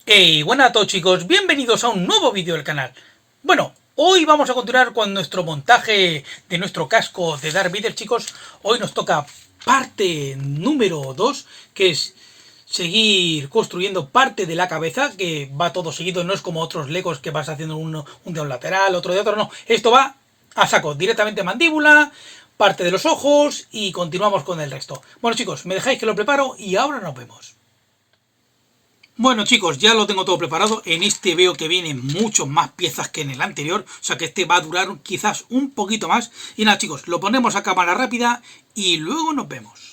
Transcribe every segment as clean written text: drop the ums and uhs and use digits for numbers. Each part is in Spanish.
Hey, buenas a todos chicos, bienvenidos a un nuevo vídeo del canal. Bueno, hoy vamos a continuar con nuestro montaje de nuestro casco de Darth Vader, chicos. Hoy nos toca parte número 2, que es seguir construyendo parte de la cabeza, que va todo seguido, no es como otros legos que vas haciendo un de un lateral, otro de otro, no. Esto va a saco, directamente mandíbula, parte de los ojos y continuamos con el resto. Bueno chicos, me dejáis que lo preparo y ahora nos vemos. Bueno chicos, ya lo tengo todo preparado. En este veo que vienen mucho más piezas que en el anterior. O sea que este va a durar quizás un poquito más. Y nada chicos, lo ponemos a cámara rápida y luego nos vemos.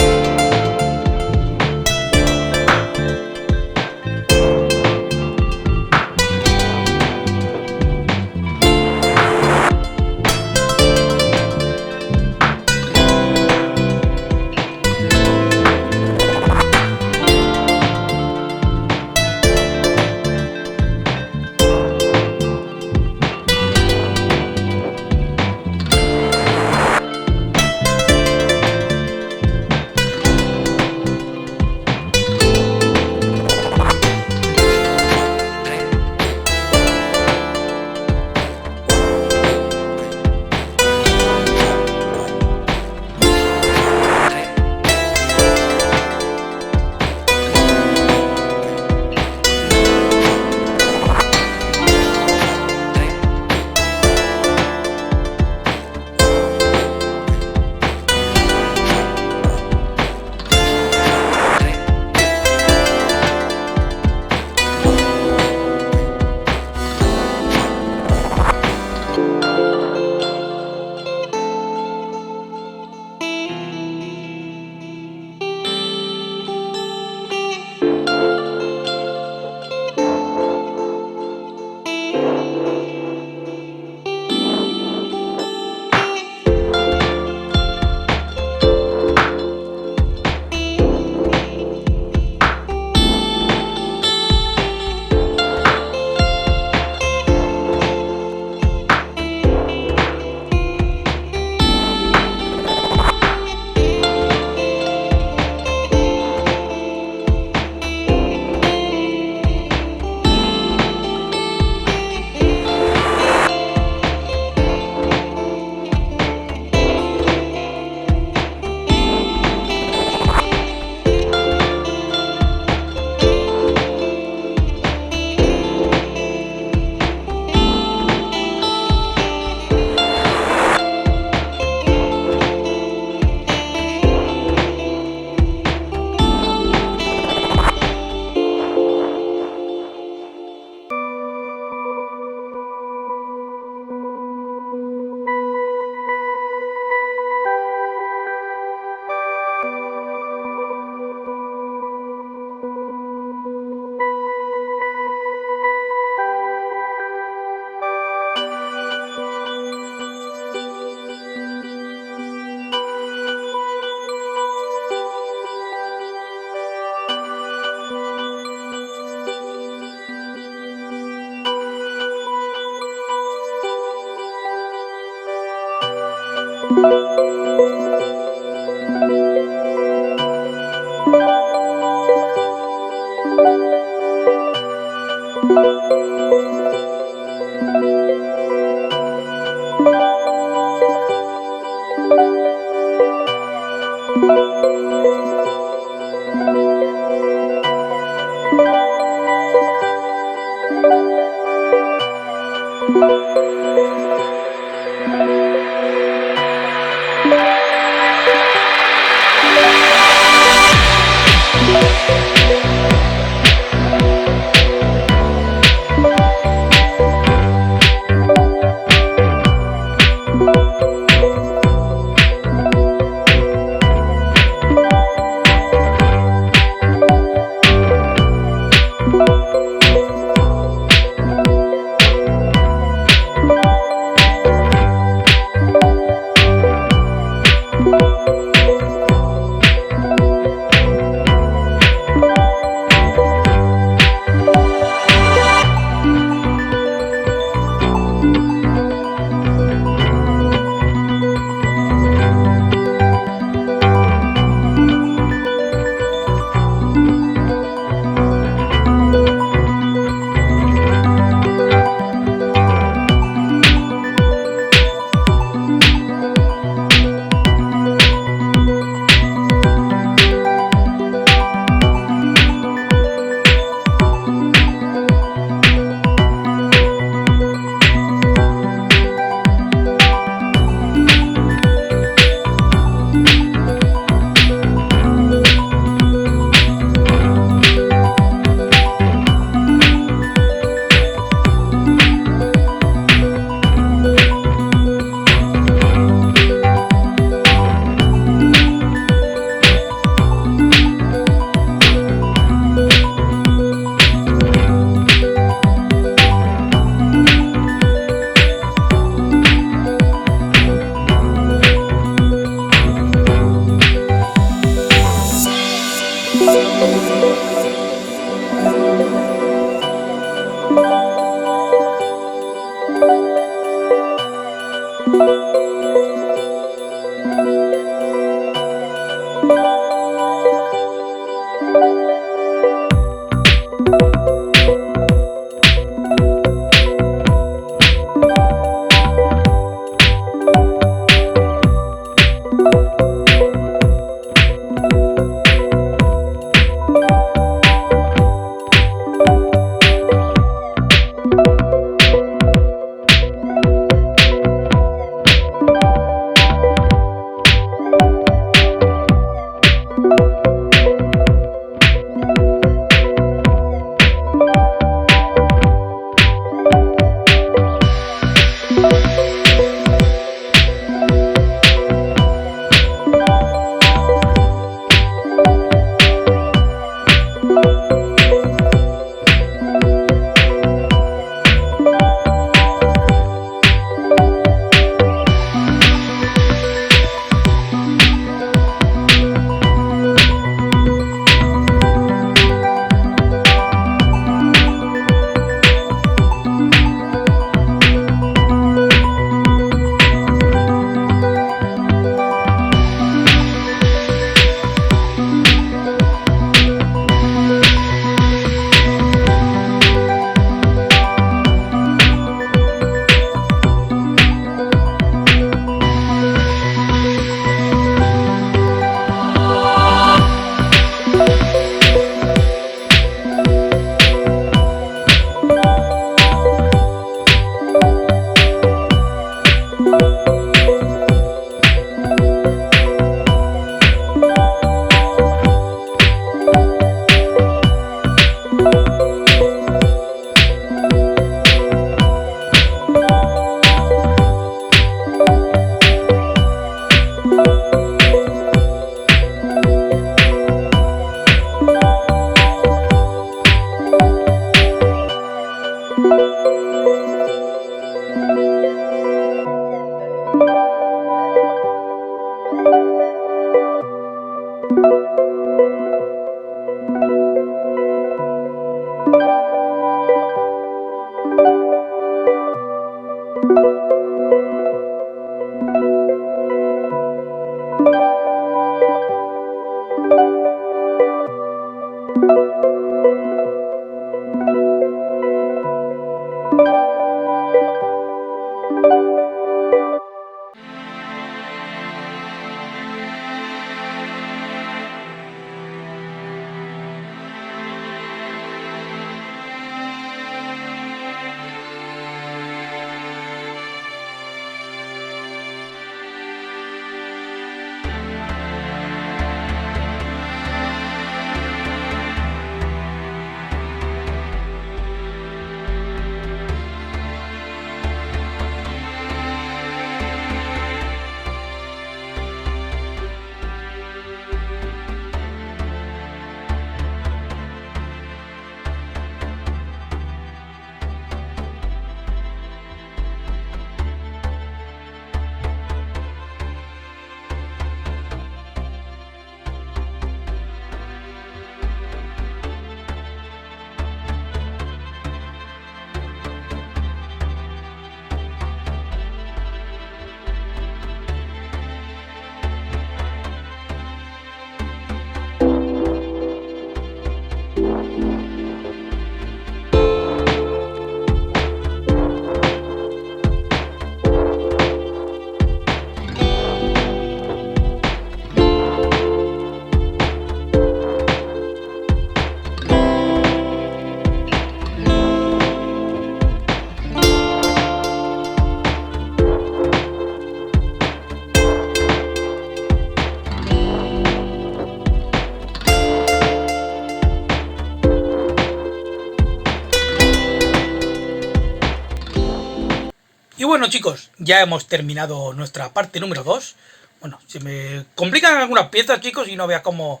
bueno, chicos, ya hemos terminado nuestra parte número 2. Bueno, se me complican algunas piezas, chicos, y no vea cómo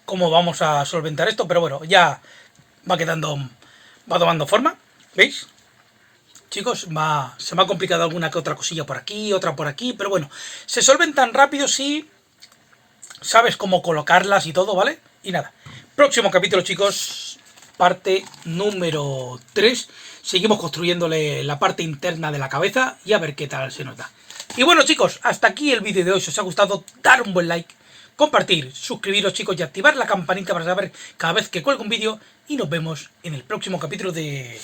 vamos a solventar esto, pero bueno, ya va quedando, va tomando forma, ¿veis? Chicos, se me ha complicado alguna que otra cosilla por aquí, otra por aquí, pero bueno, se solventan rápido si sabes cómo colocarlas y todo, ¿vale? Y nada, próximo capítulo, chicos, parte número 3. Seguimos construyéndole la parte interna de la cabeza y a ver qué tal se nos da. Y bueno, chicos, hasta aquí el vídeo de hoy. Si os ha gustado, dar un buen like, compartir, suscribiros, chicos, y activar la campanita para saber cada vez que cuelgo un vídeo. Y nos vemos en el próximo capítulo de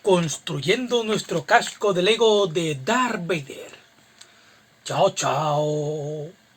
construyendo nuestro casco de Lego de Darth Vader. Chao, chao.